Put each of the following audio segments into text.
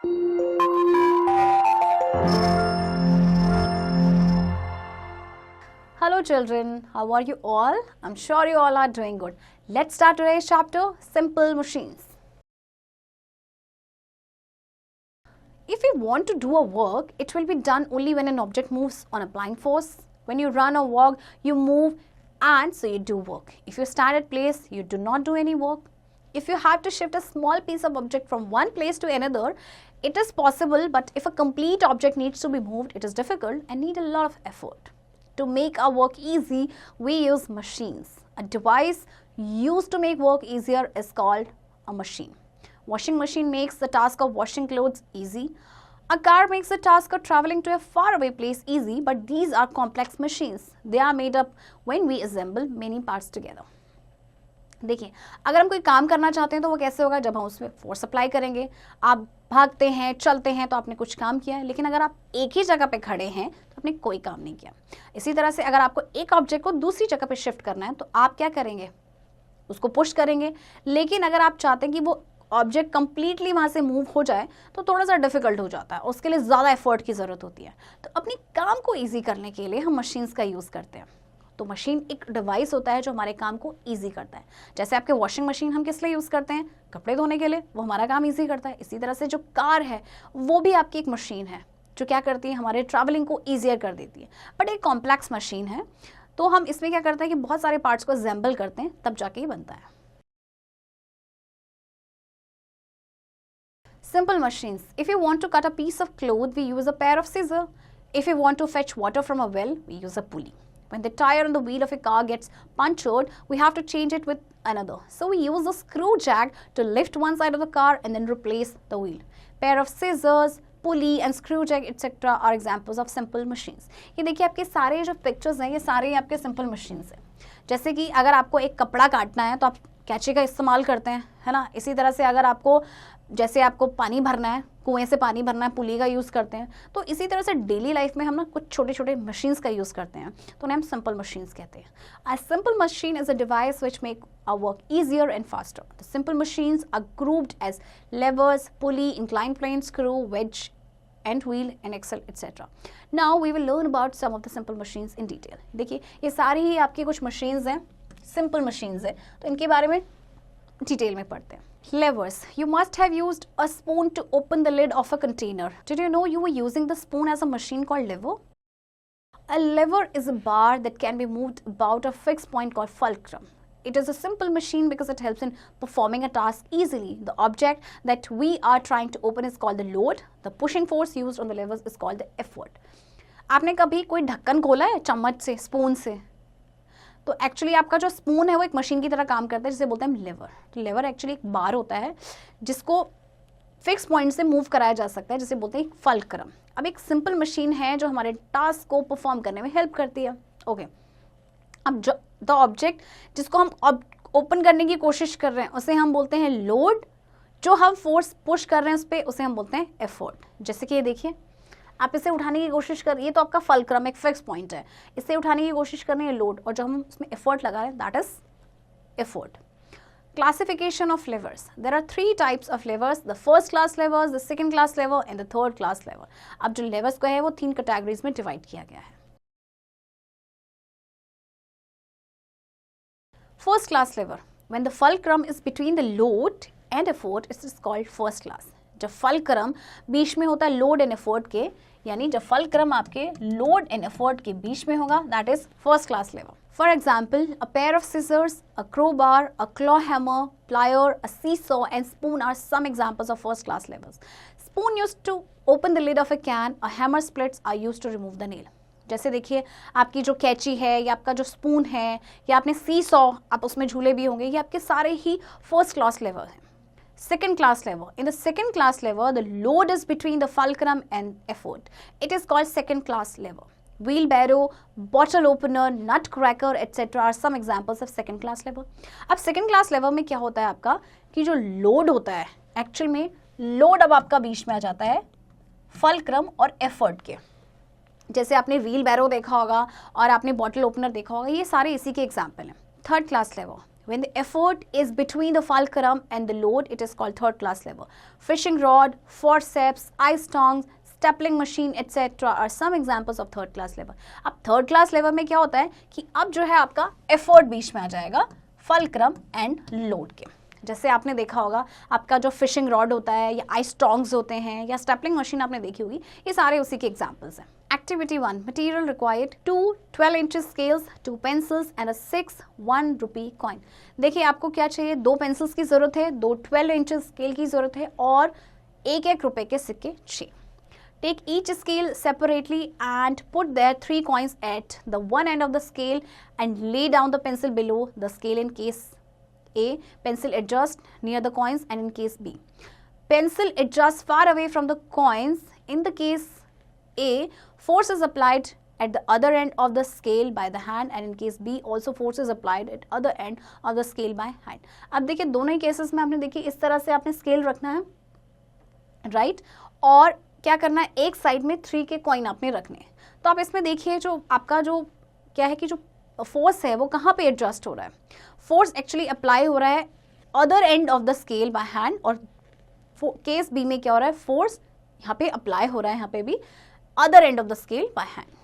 Hello children, how are you all? I'm sure you all are doing good. Let's start today's chapter, Simple Machines. If you want to do a work, it will be done only when an object moves on applying force. When you run or walk, you move and so you do work. If you stand at place, you do not do any work. If you have to shift a small piece of object from one place to another, it is possible, but if a complete object needs to be moved, it is difficult and need a lot of effort. To make our work easy, we use machines. A device used to make work easier is called a machine. Washing machine makes the task of washing clothes easy. A car makes the task of traveling to a faraway place easy, but these are complex machines. They are made up when we assemble many parts together. देखिए, अगर हम कोई काम करना चाहते हैं तो वो कैसे होगा, जब हम उसमें फोर्स अप्लाई करेंगे. आप भागते हैं, चलते हैं तो आपने कुछ काम किया है, लेकिन अगर आप एक ही जगह पे खड़े हैं तो आपने कोई काम नहीं किया. इसी तरह से अगर आपको एक ऑब्जेक्ट को दूसरी जगह पे शिफ्ट करना है तो आप क्या करेंगे, उसको पुश करेंगे. लेकिन अगर आप चाहते हैं कि वो ऑब्जेक्ट कंप्लीटली वहाँ से मूव हो जाए तो थोड़ा सा डिफिकल्ट हो जाता है, उसके लिए ज़्यादा एफर्ट की ज़रूरत होती है. तो अपनी काम को ईजी करने के लिए हम मशीन्स का यूज़ करते हैं. तो मशीन एक डिवाइस होता है जो हमारे काम को ईजी करता है. जैसे आपके वॉशिंग मशीन हम किस लिए यूज़ करते हैं, कपड़े धोने के लिए, वो हमारा काम ईजी करता है. इसी तरह से जो कार है वो भी आपकी एक मशीन है जो क्या करती है, हमारे ट्रैवलिंग को ईजियर कर देती है. बट एक कॉम्प्लेक्स मशीन है, तो हम इसमें क्या करते हैं कि बहुत सारे पार्ट्स को असेंबल करते हैं, तब जाके ही बनता है. Simple machines. If you want to cut a piece of cloth, we use a pair of scissors. If you want to fetch water from a well, we use a pulley. When the tire on the wheel of a car gets punctured, we have to change it with another. So we use a screw jack to lift one side of the car and then replace the wheel. Pair of scissors, pulley and screw jack etc. are examples of simple machines. ये देखिए आपके सारे जो pictures हैं ये सारे आपके simple machines हैं. जैसे कि अगर आपको एक कपड़ा काटना है तो आप कैंची का इस्तेमाल करते हैं, है ना. इसी तरह से अगर आपको जैसे आपको पानी भरना है, कुएं से पानी भरना है, पुली का यूज़ करते हैं. तो इसी तरह से डेली लाइफ में हम ना कुछ छोटे छोटे मशीन्स का यूज़ करते हैं, तो उन्हें हम सिंपल मशीन्स कहते हैं. A simple machine is a device which make our work easier and faster. The simple machines are grouped as levers, pulley, incline plane, screw, wedge and wheel and axle etc. Now we will learn about some of the simple machines in detail. देखिए ये सारी ही आपकी कुछ machines हैं, simple machines हैं, तो इनके बारे में डिटेल में पढ़ते हैं. Levers. You must have used a spoon to open the lid of a container. Did you know you were using the spoon as a machine called lever? A lever is a bar that can be moved about a fixed point called fulcrum. It is a simple machine because it helps in performing a task easily. The object that we are trying to open is called the load. The pushing force used on the levers is called the effort. आपने कभी कोई ढक्कन खोला है चम्मच से, spoon से? तो एक्चुअली आपका जो स्पून है वो एक मशीन की तरह काम करता है जिसे बोलते हैं लेवर. तो लेवर एक्चुअली एक बार होता है जिसको फिक्स पॉइंट से मूव कराया जा सकता है, जिसे बोलते हैं फल्क्रम. अब एक सिंपल मशीन है जो हमारे टास्क को परफॉर्म करने में हेल्प करती है. ओके, अब जो द ऑब्जेक्ट जिसको हम ओपन करने की कोशिश कर रहे हैं उसे हम बोलते हैं लोड. जो हम फोर्स पुश कर रहे हैं उस पर उसे हम बोलते हैं एफर्ट. जैसे कि ये देखिए, आप इसे उठाने की कोशिश कर, ये तो आपका फल्क्रम एक फिक्स पॉइंट है, इसे उठाने की कोशिश कर रहे हैं लोड, और जो हम उसमें एफर्ट लगा रहे हैं that is effort. Classification of levers. There are 3 types of levers: the first class levers, the second class lever and the third class lever. अब जो levers को है वो 3 कैटेगरीज में डिवाइड किया गया है. First class lever. When the fulcrum is between the load and effort, it is called first class. जब फल्क्रम बीच में होता है लोड एंड एफर्ट के, यानी जब फल्क्रम आपके लोड एंड एफर्ट के बीच में होगा, that is first class lever. For example, a pair of scissors, a crowbar, a claw hammer, plier, a seesaw and spoon are some examples of first class levers. Spoon used to open the lid of a can, a hammer splits are used to remove the nail. जैसे देखिए आपकी जो कैची है या आपका जो spoon है या आपने सीसॉ, आप उसमें झूले भी होंगे, ये आपके सारे ही फर्स्ट क्लास लेवर हैं. Second class lever. In the second class lever, the load is between the fulcrum and effort. It is called second class lever. Wheelbarrow, bottle opener, nut cracker, etc. are some examples of second class lever. अब second class lever में क्या होता है आपका कि जो load होता है, actual में load अब आपका बीच में आ जाता है fulcrum और effort के. जैसे आपने व्हील बैरो देखा होगा और आपने बॉटल ओपनर देखा होगा, ये सारे इसी के एग्जाम्पल हैं. Third class lever. When the effort is between the fulcrum and the load, it is called third class lever. Fishing rod, forceps, ice tongs, stapling machine etcetera are some examples of third class lever. अब third class लेवर में क्या होता है कि अब जो है आपका एफर्ट बीच में आ जाएगा फलक्रम एंड लोड के. जैसे आपने देखा होगा आपका जो फिशिंग रॉड होता है या आइस टोंग्स होते हैं या स्टेपलिंग मशीन आपने देखी होगी, ये सारे उसी के एग्जांपल्स हैं. Activity 1, material required 2 12 inches scales, 2 pencils and a 6 1 rupee coin. देखिए आपको क्या चाहिए, 2 पेंसिल्स की जरूरत है, 2 12 इंचेस स्केल की जरूरत है और 1-1 रुपए के सिक्के 6. Take each scale separately and put their 3 coins at the one end of the scale and lay down the pencil below the scale in case A. Pencil adjust near the coins and in case B. Pencil adjusts far away from the coins. In the case A, force is applied at the other end of the scale by the hand and in case B also force is applied at other end of the scale by hand. अब देखिए दोनों ही cases में आपने देखिए इस तरह से आपने स्केल रखना है, राइट, और क्या करना है, एक साइड में 3 के कॉइन आपने रखने हैं. तो आप इसमें देखिए जो आपका जो क्या है कि जो फोर्स है वो कहाँ पे एडजस्ट हो रहा है. फोर्स एक्चुअली अप्लाई हो रहा है other end of the scale by hand, और केस बी में क्या हो रहा है, फोर्स यहाँ पे अप्लाई हो रहा है यहाँ पे भी other end of the scale by hand.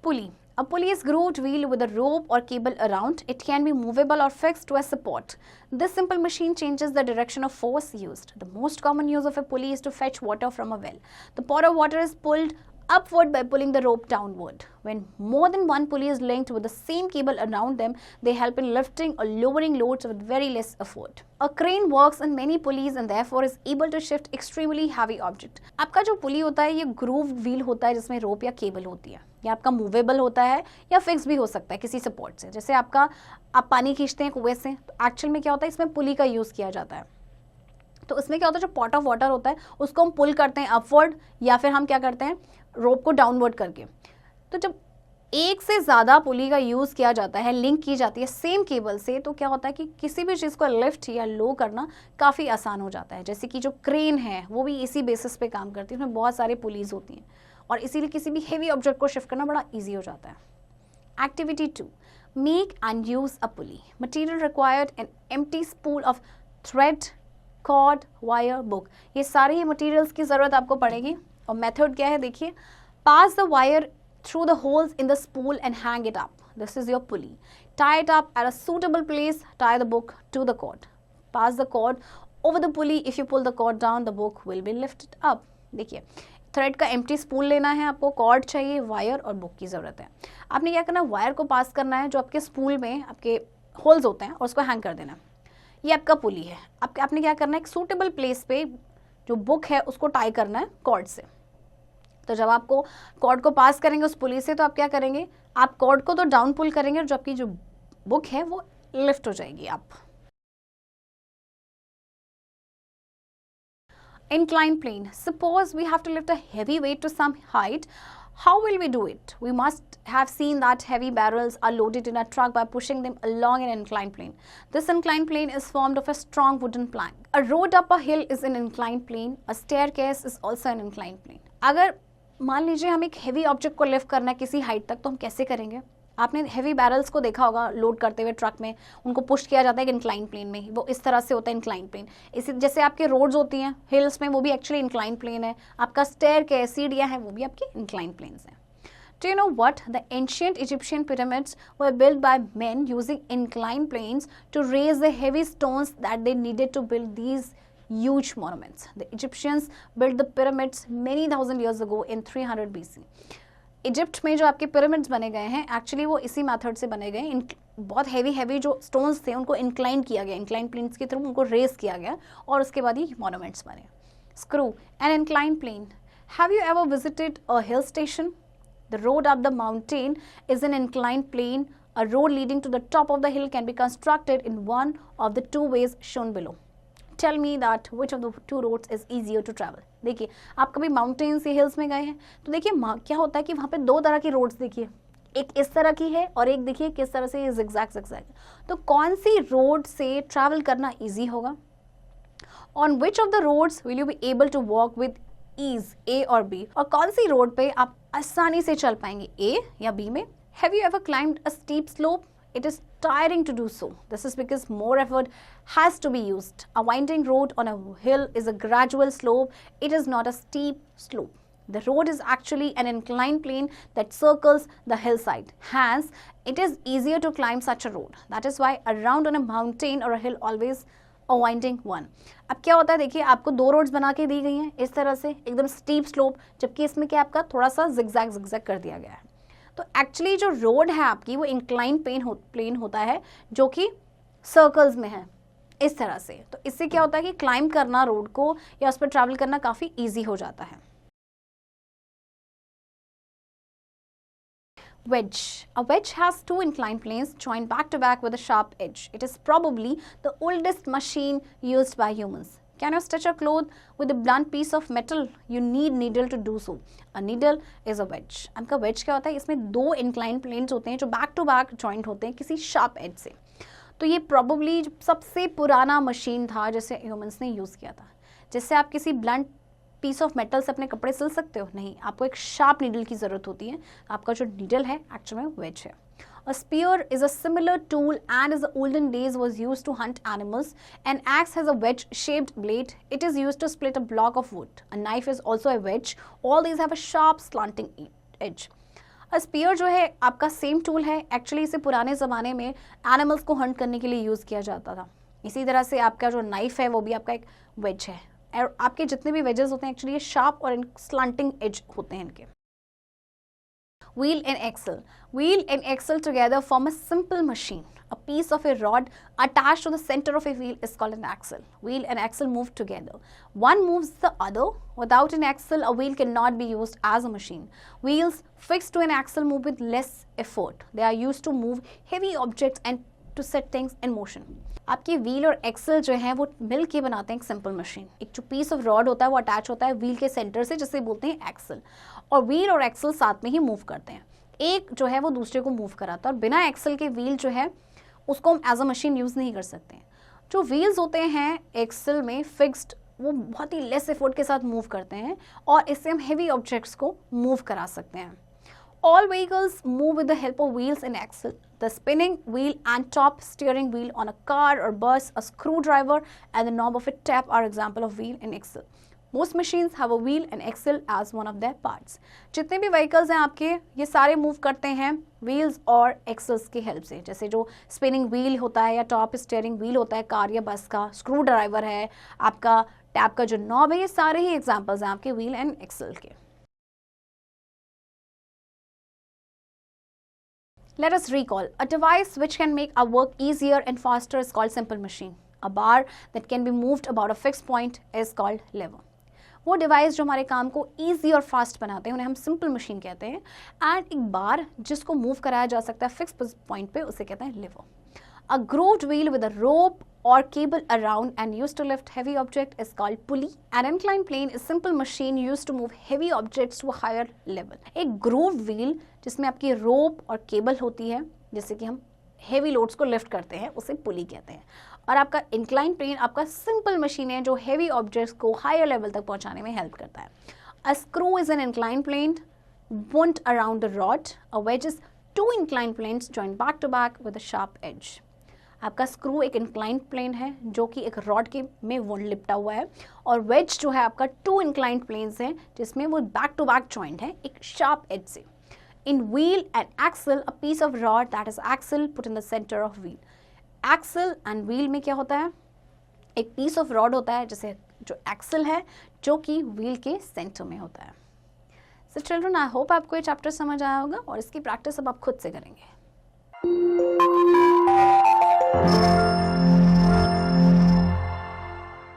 Pulley. A pulley is grooved wheel with a rope or cable around. It can be movable or fixed to a support. This simple machine changes the direction of force used. The most common use of a pulley is to fetch water from a well. The pot of water is pulled upward by pulling the rope downward. When more than one pulley is linked with the same cable around them, they help in lifting or lowering loads with very less effort. A crane works on many pulleys and therefore is able to shift extremely heavy object. आपका जो पुली होता है ये groove wheel होता है जिसमें रोप या cable होती है. ये आपका मूवेबल होता है या फिक्स भी हो सकता है किसी सपोर्ट से. जैसे आपका आप पानी खींचते हैं कुएं से, तो एक्चुअल में क्या होता है इसमें पुली का यूज़ किया जाता है. तो इसमें क्या होता है जो पॉट ऑफ वाटर होता है उसको हम पुल करते हैं अपवर्ड या फिर हम क्या करते हैं रोप को डाउनवर्ड करके. तो जब एक से ज़्यादा पुली का यूज़ किया जाता है, लिंक की जाती है सेम केबल से, तो क्या होता है कि किसी भी चीज़ को लिफ्ट या लो करना काफ़ी आसान हो जाता है. जैसे कि जो क्रेन है वो भी इसी बेसिस पे काम करती है, उसमें बहुत सारे पुलीज होती हैं और इसीलिए किसी भी हेवी ऑब्जेक्ट को शिफ्ट करना बड़ा ईजी हो जाता है. Activity 2, make and use a pulley. Material required an empty spool of thread, cord, wire, book. ये सारे ही मटीरियल्स की ज़रूरत आपको पड़ेगी. और मेथड क्या है देखिए, pass the wire through the holes in the spool and hang it up. This is your pulley. Tie it up at a suitable place. Tie the book to the cord. Pass the cord over the pulley. If you pull the cord down, the book will be lifted up. देखिए thread का empty spool लेना है आपको, cord चाहिए, wire और book की ज़रूरत है. आपने क्या करना है, वायर को पास करना है जो आपके स्पूल में आपके होल्स होते हैं और उसको हैंग कर देना. ये आपका पुली है. आपने क्या करना है, एक सूटेबल प्लेस पे जो बुक है उसको टाई करना है कॉर्ड से. तो जब आपको कॉर्ड को पास करेंगे उस पुली से, तो आप क्या करेंगे, आप कॉर्ड को तो डाउन पुल करेंगे और जो आपकी जो बुक है वो लिफ्ट हो जाएगी. आप inclined plane. Suppose we have to lift a heavy weight to some height. How will we do it? We must have seen that heavy barrels are loaded in a truck by pushing them along an inclined plane. This inclined plane is formed of a strong wooden plank. A road up a hill is an inclined plane. A staircase is also an inclined plane. अगर मान लीजिए हम एक heavy object को lift करना है किसी height तक, तो हम कैसे करेंगे. आपने हेवी बैरल्स को देखा होगा लोड करते हुए ट्रक में, उनको पुश किया जाता है एक इंक्लाइन प्लेन में, वो इस तरह से होता है इंक्लाइन प्लेन. इसी जैसे आपके रोड्स होती हैं हिल्स में, वो भी एक्चुअली इंक्लाइन प्लेन है. आपका स्टेयर के सीढ़ियाँ हैं वो भी आपकी इंक्लाइन प्लेन्स हैं. Do you know what? The ancient Egyptian pyramids were built by men using inclined planes to raise the heavy stones that they needed to build these huge monuments. The Egyptians built the pyramids many thousand years ago in 300 BC. Egypt में जो आपके pyramids बने गए हैं actually वो इसी method से बने गए. बहुत हैवी जो स्टोन्स थे उनको इंक्लाइन किया गया, इंक्लाइन प्लेन्स के थ्रू उनको रेस किया गया और उसके बाद ही मॉन्यूमेंट्स बने. Screw an incline plane. Have you ever visited a hill station? The road up the mountain is an incline plane. A road leading to the top of the hill can be constructed in one of the 2 ways shown below. Tell me that which of the 2 roads is easier to travel. देखिए आप कभी mountains या hills में गए हैं तो देखिए क्या होता है कि वहाँ पे 2 तरह की रोड्स देखिए, एक इस तरह की है और एक देखिए किस तरह से zigzag. तो कौन सी रोड से ट्रैवल करना ईजी होगा? On which of the roads will you be able to walk with ease, A और B? और कौन सी रोड पे आप आसानी से चल पाएंगे, ए या बी में? Have you ever climbed a steep slope? It is tiring to do so. This is because more effort has to be used. A winding road on a hill is a gradual slope. It is not a steep slope. The road is actually an inclined plane that circles the hillside. Hence, it is easier to climb such a road. That is why around on a mountain or a hill always a winding one. अब क्या होता है, देखिए आपको दो roads बना के दी गई हैं इस तरह से, एकदम स्टीप स्लोप, जबकि इसमें क्या आपका थोड़ा सा जिगजैग कर दिया गया है। तो एक्चुअली जो रोड है आपकी वो इंक्लाइन प्लेन होता है जो कि सर्कल्स में है इस तरह से। तो इससे क्या होता है कि क्लाइंब करना रोड को या उस पर ट्रैवल करना काफ़ी इजी हो जाता है। Wedge. A wedge has two inclined planes joined back to back with a sharp edge. It is probably the oldest machine used by humans. Can you stitch a cloth with a blunt piece of metal? You need needle to do so. A needle is a wedge. आपका wedge क्या होता है? इसमें दो inclined planes होते हैं जो back to back joint होते हैं किसी sharp edge से। तो ये probably सबसे पुराना मशीन था जिसे humans ने यूज़ किया था। जिससे आप किसी blunt पीस ऑफ मेटल से अपने कपड़े सिल सकते हो? नहीं, आपको एक शार्प नीडल की ज़रूरत होती है। आपका जो नीडल है एक्चुअल में वेज है। A spear is a similar tool and in the olden days was used to hunt animals. An axe has a wedge-shaped blade. It is used to split a block of wood. A knife is also a wedge. All these have a sharp slanting edge. A spear जो है आपका same tool है। Actually इसे पुराने ज़माने में animals को Hunt करने के लिए यूज़ किया जाता था। इसी तरह से आपका जो नाइफ है वो भी आपका एक वेज है। और आपके जितने भी वेजेस होते हैं एक्चुअली ये शार्प और स्लांटिंग एज होते हैं इनके। Wheel and axle. Wheel and axle together form a simple machine. A piece of a rod attached to the center of a wheel is called an axle. Wheel and axle move together. One moves the other. Without an axle, a wheel cannot be used as a machine. Wheels fixed to an axle move with less effort. They are used to move heavy objects and to set things in motion. आपकी wheel और axle जो है वो मिल के बनाते हैं एक simple machine. एक जो पीस ऑफ रॉड होता है वो अटैच होता है व्हील के सेंटर से, जिसे बोलते हैं एक्सल, और व्हील और एक्सल साथ में ही मूव करते हैं। एक जो है वो दूसरे को मूव कराता है और बिना एक्सल के व्हील जो है उसको हम एज अ मशीन यूज़ नहीं कर सकते हैं। जो व्हील्स होते हैं एक्सल में फिक्स्ड, वो बहुत ही लेस एफर्ट के साथ मूव करते हैं और इससे हम हेवी ऑब्जेक्ट्स को मूव करा सकते हैं। All vehicles move with the help of wheels and axle. The spinning wheel and top steering wheel on a car or bus, a screwdriver and the knob of a tap are example of wheel and axle. Most machines have a wheel and axle as one of their parts. जितने भी vehicles हैं आपके ये सारे move करते हैं wheels और axles की हेल्प से। जैसे जो spinning wheel होता है या top steering wheel होता है कार या बस का, screwdriver है, आपका टैप का जो नॉब है, ये सारे ही एग्जाम्पल्स हैं आपके wheel and axle के। Let us recall. A device which can make our work easier and faster is called simple machine. A bar that can be moved about a fixed point is called lever. वो device जो हमारे काम को easy और fast बनाते हैं उन्हें हम सिंपल मशीन कहते हैं। एंड एक बार जिसको मूव कराया जा सकता है फिक्स पॉइंट पे उसे कहते हैं लेवर। A grooved wheel with a rope or cable around and used to lift heavy object is called pulley. An inclined plane is simple machine used to move heavy objects to a higher level. एक grooved wheel जिसमें आपकी रोप और cable होती है जिससे कि हम heavy loads को लिफ्ट करते हैं उसे पुली कहते हैं। और आपका इंक्लाइन प्लेन आपका सिंपल मशीन है जो हेवी ऑब्जेक्ट्स को हायर लेवल तक पहुंचाने में हेल्प करता है। A screw is an inclined plane wound around the rod. A wedge is two inclined planes joined back to back with a sharp edge. आपका screw एक इंक्लाइंड प्लेन है जो कि एक रॉड के में वो लिपटा हुआ है, और वेज जो है आपका टू इंक्लाइंड प्लेन्स हैं जिसमें वो बैक टू बैक जॉइंट है एक शार्प एज से। In wheel and axle a piece of rod that is axle put in the centre of wheel. Axle and wheel में क्या होता है, एक पीस ऑफ रॉड होता है जैसे जो एक्सल है जो कि व्हील के सेंटर में होता है। सो चिल्ड्रन, आई होप आपको ये चैप्टर समझ आया होगा और इसकी प्रैक्टिस अब आप खुद से करेंगे।